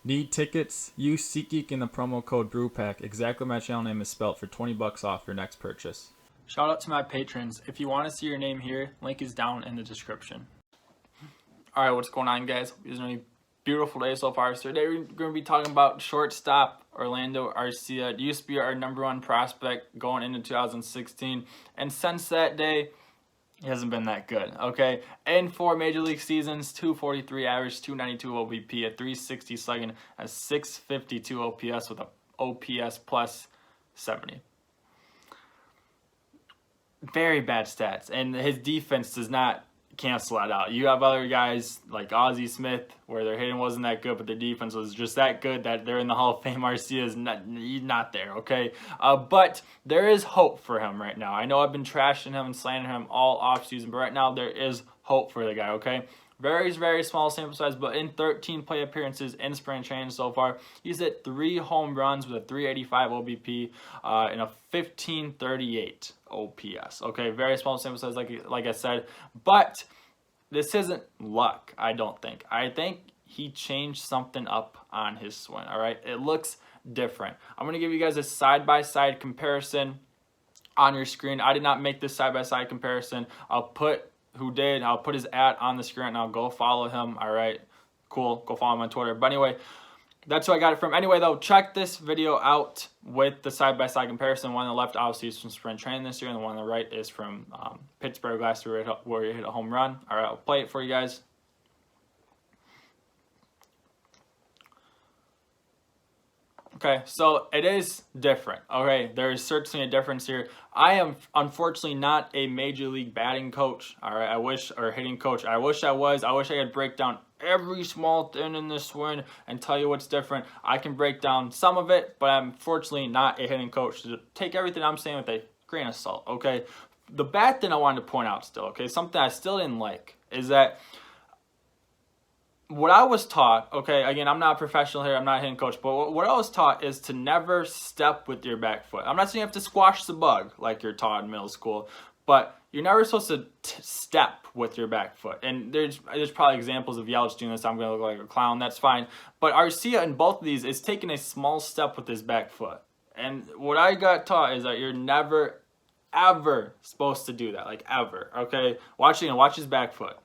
Need tickets? Use SeatGeek in the promo code BrewPack. Exactly my channel name is spelled for 20 bucks off your next purchase. Shout out to my patrons. If you want to see your name here, link is down in the description. Alright, what's going on, guys? It's a beautiful day so far. So today we're going to be talking about shortstop Orlando Arcia. It used to be our #1 prospect going into 2016. And since that day, he hasn't been that good, okay? In 4 major league seasons, 243 average, 292 OBP, a 360 slugging, a 652 OPS with a OPS plus 70. Very bad stats, and his defense does not cancel that out. You have other guys like Ozzie Smith where their hitting wasn't that good, but their defense was just that good that they're in the Hall of Fame. Arcia is not there, okay? But there is hope for him right now. I know I've been trashing him and slandering him all offseason, but right now there is hope for the guy, okay? Very small sample size, but in 13 play appearances in spring training so far, he's hit 3 home runs with a 385 OBP and a 1538 OPS. Okay, very small sample size, like I said, but this isn't luck, I don't think. I think he changed something up on his swing, all right? It looks different. I'm going to give you guys a side-by-side comparison on your screen. I did not make this side-by-side comparison. I'll put his ad on the screen, and I'll go follow him. All right, cool. Go follow him on Twitter. But anyway, that's who I got it from. Anyway, though, check this video out with the side-by-side comparison. One on the left, obviously, is from spring training this year, and the one on the right is from Pittsburgh last year where he hit a home run. All right, I'll play it for you guys. Okay, so it is different. Okay, there is certainly a difference here. I am unfortunately not a major league batting coach. All right, or hitting coach. I wish I was. I wish I could break down every small thing in this swing and tell you what's different. I can break down some of it, but I'm fortunately not a hitting coach. So take everything I'm saying with a grain of salt. Okay, the bad thing I wanted to point out still. Okay, something I still didn't like is that what I was taught, okay, again, I'm not a professional here, I'm not a hitting coach, but what I was taught is to never step with your back foot. I'm not saying you have to squash the bug like you're taught in middle school, but you're never supposed to step with your back foot. And there's probably examples of Yelich doing this. I'm going to look like a clown. That's fine. But Arcia in both of these is taking a small step with his back foot. And what I got taught is that you're never, ever supposed to do that. Like, ever, okay? Watch his back foot.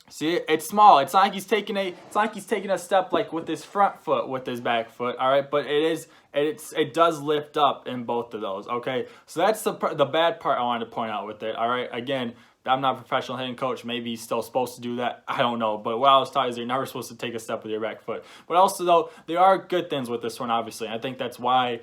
See, it's small. It's not like he's taking a step like with his front foot with his back foot. All right, but it does lift up in both of those. Okay, so that's the bad part I wanted to point out with it. All right, again, I'm not a professional hitting coach. Maybe he's still supposed to do that. I don't know. But what I was taught is you're never supposed to take a step with your back foot. But also, though, there are good things with this one, obviously. I think that's why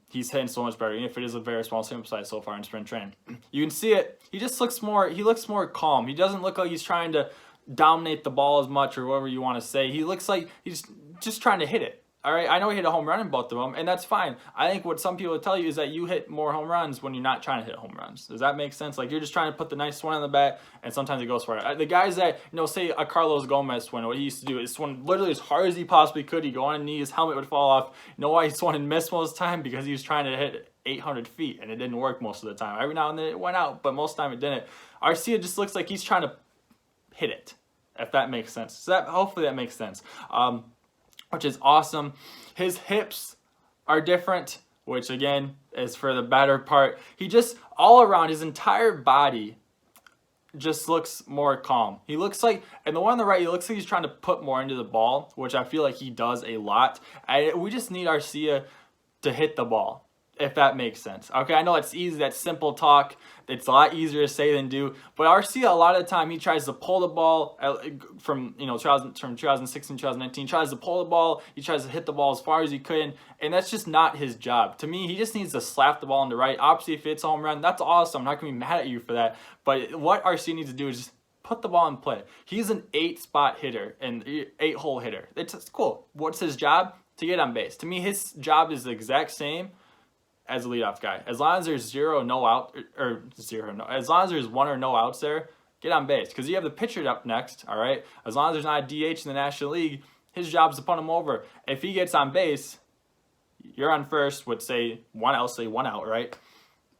he's hitting so much better, even if it is a very small sample size so far in spring training. You can see it. He looks more calm. He doesn't look like he's trying to dominate the ball as much or whatever you want to say. He looks like he's just trying to hit it. All right, I know he hit a home run in both of them, and that's fine. I think what some people tell you is that you hit more home runs when you're not trying to hit home runs. Does that make sense? Like, you're just trying to put the nice swing on the bat, and sometimes it goes for it. The guys that, say a Carlos Gomez swing, what he used to do is swing literally as hard as he possibly could. He'd go on his knee, his helmet would fall off. You know why he swung and missed most of the time? Because he was trying to hit 800 feet, and it didn't work most of the time. Every now and then it went out, but most of the time it didn't. Arcia just looks like he's trying to hit it, if that makes sense. So hopefully that makes sense, which is awesome. His hips are different, which again is for the better part. He just, all around, his entire body just looks more calm. He looks like, and the one on the right, he looks like he's trying to put more into the ball, which I feel like he does a lot. We just need Arcia to hit the ball, if that makes sense. Okay, I know it's easy, that's simple talk. It's a lot easier to say than do. But Arcia, a lot of the time, he tries to pull the ball from 2016, 2019. Tries to pull the ball. He tries to hit the ball as far as he can, and that's just not his job. To me, he just needs to slap the ball on the right. Obviously, if it's a home run, that's awesome. I'm not gonna be mad at you for that. But what Arcia needs to do is just put the ball in play. He's an 8-spot hitter and 8-hole hitter. It's cool. What's his job? To get on base. To me, his job is the exact same as a leadoff guy. As long as there's as long as there's 1 or no outs there, get on base. Because you have the pitcher up next, all right? As long as there's not a DH in the National League, his job is to punt him over. If he gets on base, you're on first with, say, 1 out, right?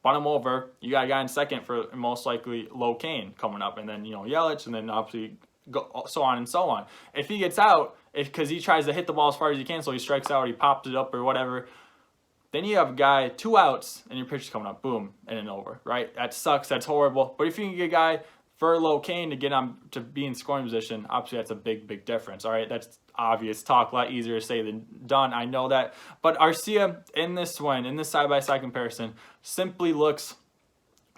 Punt him over. You got a guy in second for most likely low Kane coming up. And then, Yelich, and then obviously go so on and so on. If he gets out, because he tries to hit the ball as far as he can, so he strikes out, he pops it up or whatever. Then you have a guy 2 outs and your pitcher's coming up, boom, and over, right? That sucks. That's horrible. But if you can get a guy Furlow Kane to get on to be in scoring position, obviously that's a big difference. All right, that's obvious talk, a lot easier to say than done. I know that. But Arcia in this one, in this side-by-side comparison, simply looks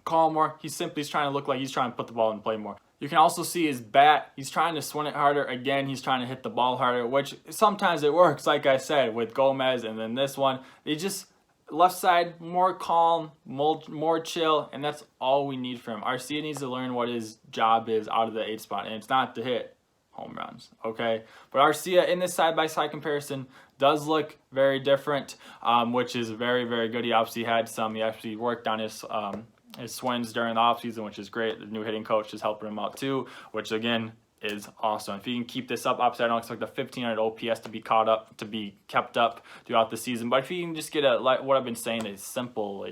calmer. He's trying to look like he's trying to put the ball in play more. You can also see his bat. He's trying to swing it harder. Again, he's trying to hit the ball harder, which sometimes it works, like I said, with Gomez. And then this one, he just, left side, more calm, more chill, and that's all we need from him. Arcia needs to learn what his job is out of the 8 spot, and it's not to hit home runs, okay? But Arcia, in this side-by-side comparison, does look very different, which is very good. He actually worked on his swings during the offseason, which is great. The new hitting coach is helping him out too, which again is awesome. If he can keep this up, obviously I don't expect the 1500 OPS to be kept up throughout the season, but if he can just get like what I've been saying, is simple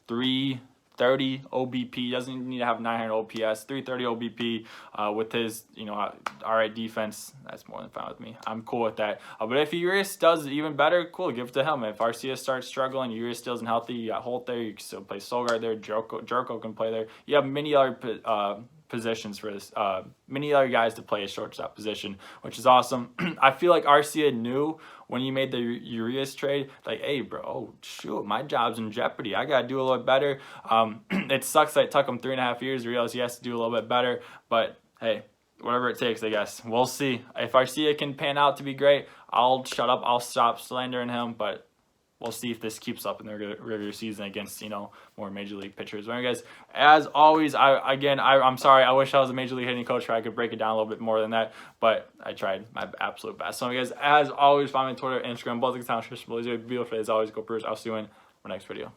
330 OBP, doesn't even need to have 900 OPS, 330 OBP with his all right defense, that's more than fine with me. I'm cool with that. But if Urias does even better, cool, give it to him. If Arcia starts struggling, Urias still isn't healthy, you got Holt there, you can still play Solgaard there, Jerko can play there. You have many other positions for this, many other guys to play a shortstop position, which is awesome. I feel like Arcia knew when he made the Urias trade, like, hey, bro, oh, shoot, my job's in jeopardy. I got to do a little bit better. It sucks that it took him 3.5 years to realize he has to do a little bit better, but hey, whatever it takes, I guess. We'll see. If Arcia can pan out to be great, I'll shut up. I'll stop slandering him, but we'll see if this keeps up in the regular season against, more major league pitchers. Well, guys, as always, I'm sorry. I wish I was a major league hitting coach where I could break it down a little bit more than that, but I tried my absolute best. So, guys, as always, follow me on Twitter, Instagram, both accounts. Beautiful as always. Go Brewers. I'll see you in my next video.